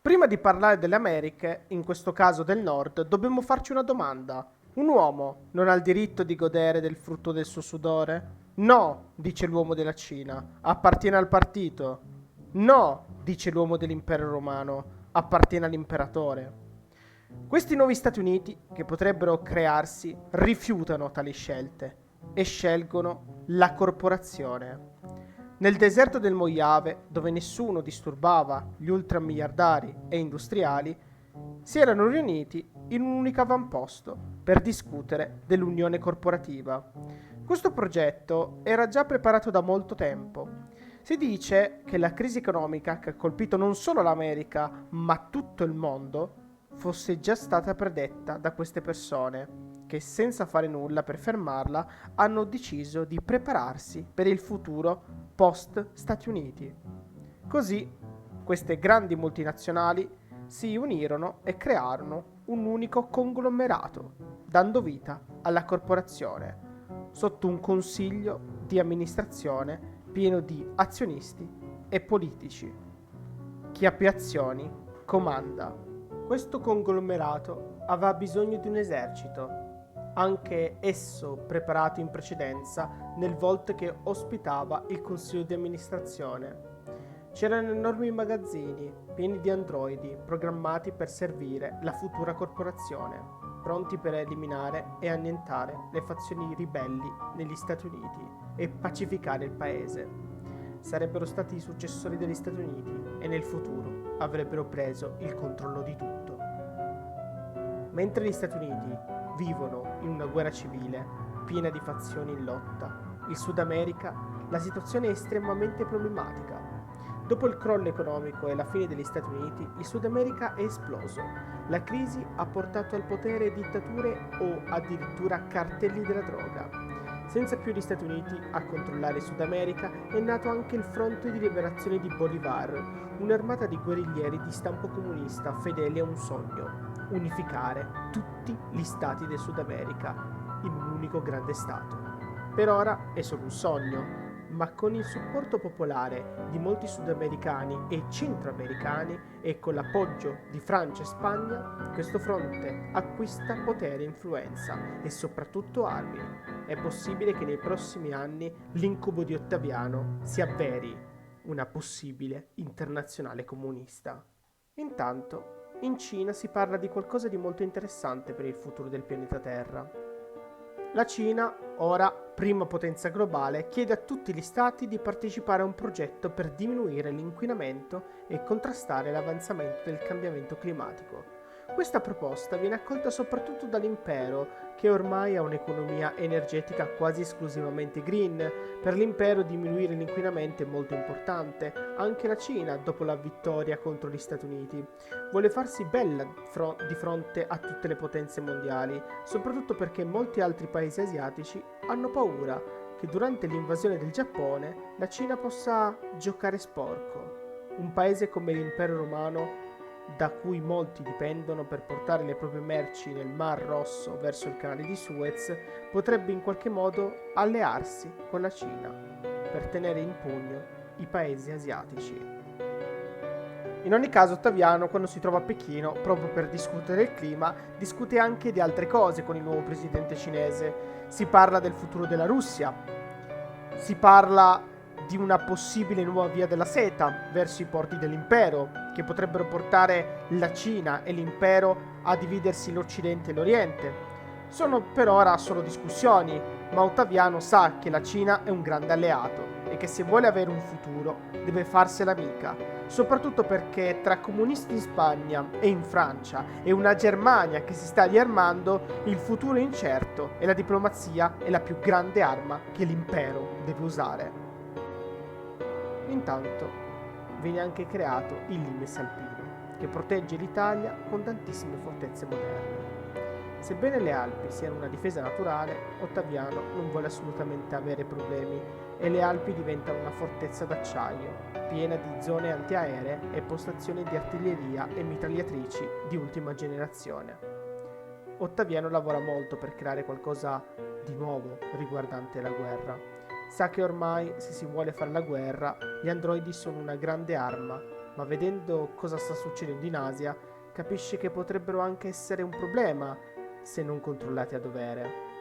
Prima di parlare delle Americhe, in questo caso del Nord, dobbiamo farci una domanda. Un uomo non ha il diritto di godere del frutto del suo sudore? No, dice l'uomo della Cina, appartiene al partito. No, dice l'uomo dell'impero romano, appartiene all'imperatore. Questi nuovi Stati Uniti, che potrebbero crearsi, rifiutano tali scelte e scelgono la corporazione. Nel deserto del Mojave, dove nessuno disturbava gli ultramiliardari e industriali, si erano riuniti in un unico avamposto per discutere dell'unione corporativa. Questo progetto era già preparato da molto tempo. Si dice che la crisi economica che ha colpito non solo l'America, ma tutto il mondo, fosse già stata predetta da queste persone, che senza fare nulla per fermarla hanno deciso di prepararsi per il futuro post Stati Uniti. Così queste grandi multinazionali si unirono e crearono un unico conglomerato, dando vita alla corporazione, sotto un consiglio di amministrazione pieno di azionisti e politici. Chi ha più azioni comanda. Questo conglomerato aveva bisogno di un esercito, anche esso preparato in precedenza nel vault che ospitava il consiglio di amministrazione. C'erano enormi magazzini pieni di androidi programmati per servire la futura corporazione, pronti per eliminare e annientare le fazioni ribelli negli Stati Uniti e pacificare il paese. Sarebbero stati i successori degli Stati Uniti e nel futuro avrebbero preso il controllo di tutto. Mentre gli Stati Uniti vivono in una guerra civile piena di fazioni in lotta, in Sud America la situazione è estremamente problematica. Dopo il crollo economico e la fine degli Stati Uniti, il Sud America è esploso. La crisi ha portato al potere dittature o addirittura cartelli della droga. Senza più gli Stati Uniti a controllare il Sud America, è nato anche il Fronte di Liberazione di Bolivar, un'armata di guerriglieri di stampo comunista fedeli a un sogno: unificare tutti gli stati del Sud America in un unico grande stato. Per ora è solo un sogno, ma con il supporto popolare di molti sudamericani e centroamericani e con l'appoggio di Francia e Spagna, questo fronte acquista potere e influenza e soprattutto armi. È possibile che nei prossimi anni l'incubo di Ottaviano si avveri, una possibile internazionale comunista. Intanto, in Cina si parla di qualcosa di molto interessante per il futuro del pianeta Terra. La Cina, ora prima potenza globale, chiede a tutti gli stati di partecipare a un progetto per diminuire l'inquinamento e contrastare l'avanzamento del cambiamento climatico. Questa proposta viene accolta soprattutto dall'impero, che ormai ha un'economia energetica quasi esclusivamente green. Per l'impero diminuire l'inquinamento è molto importante. Anche la Cina, dopo la vittoria contro gli Stati Uniti, vuole farsi bella di fronte a tutte le potenze mondiali, soprattutto perché molti altri paesi asiatici hanno paura che durante l'invasione del Giappone la Cina possa giocare sporco. Un paese come l'impero romano, da cui molti dipendono per portare le proprie merci nel Mar Rosso verso il canale di Suez, potrebbe in qualche modo allearsi con la Cina per tenere in pugno i paesi asiatici. In ogni caso, Ottaviano, quando si trova a Pechino, proprio per discutere il clima, discute anche di altre cose con il nuovo presidente cinese. Si parla del futuro della Russia, si parla di una possibile nuova via della seta verso i porti dell'impero, che potrebbero portare la Cina e l'impero a dividersi l'Occidente e l'Oriente. Sono per ora solo discussioni, ma Ottaviano sa che la Cina è un grande alleato e che se vuole avere un futuro deve farsela amica, soprattutto perché tra comunisti in Spagna e in Francia e una Germania che si sta riarmando, il futuro è incerto e la diplomazia è la più grande arma che l'impero deve usare. Intanto viene anche creato il Limes alpino, che protegge l'Italia con tantissime fortezze moderne. Sebbene le Alpi siano una difesa naturale, Ottaviano non vuole assolutamente avere problemi e le Alpi diventano una fortezza d'acciaio, piena di zone antiaeree e postazioni di artiglieria e mitragliatrici di ultima generazione. Ottaviano lavora molto per creare qualcosa di nuovo riguardante la guerra. Sa che ormai, se si vuole fare la guerra, gli androidi sono una grande arma ma vedendo cosa sta succedendo in Asia, capisce che potrebbero anche essere un problema se non controllati a dovere.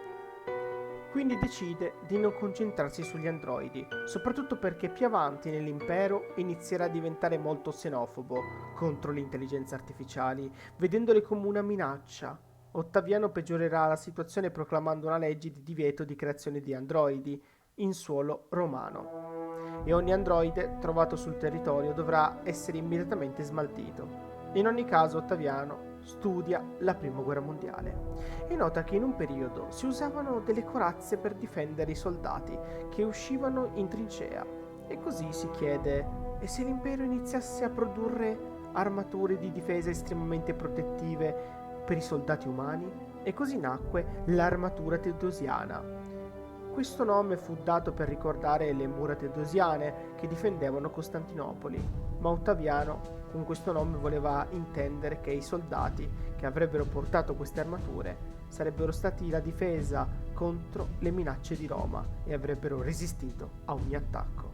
Quindi decide di non concentrarsi sugli androidi, soprattutto perché più avanti nell'impero inizierà a diventare molto xenofobo contro le intelligenze artificiali, vedendole come una minaccia. Ottaviano peggiorerà la situazione proclamando una legge di divieto di creazione di androidi in suolo romano e ogni androide trovato sul territorio dovrà essere immediatamente smaltito. In ogni caso Ottaviano studia la prima guerra mondiale e nota che in un periodo si usavano delle corazze per difendere i soldati che uscivano in trincea e così si chiede: e se l'impero iniziasse a produrre armature di difesa estremamente protettive per i soldati umani? E così nacque l'armatura teodosiana. Questo nome fu dato per ricordare le mura teodosiane che difendevano Costantinopoli, ma Ottaviano con questo nome voleva intendere che i soldati che avrebbero portato queste armature sarebbero stati la difesa contro le minacce di Roma e avrebbero resistito a ogni attacco.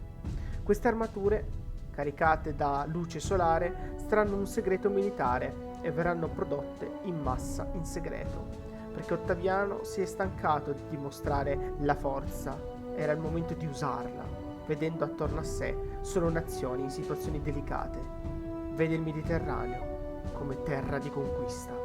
Queste armature, caricate da luce solare, saranno un segreto militare e verranno prodotte in massa in segreto, perché Ottaviano si è stancato di dimostrare la forza, era il momento di usarla, vedendo attorno a sé solo nazioni in situazioni delicate. Vede il Mediterraneo come terra di conquista.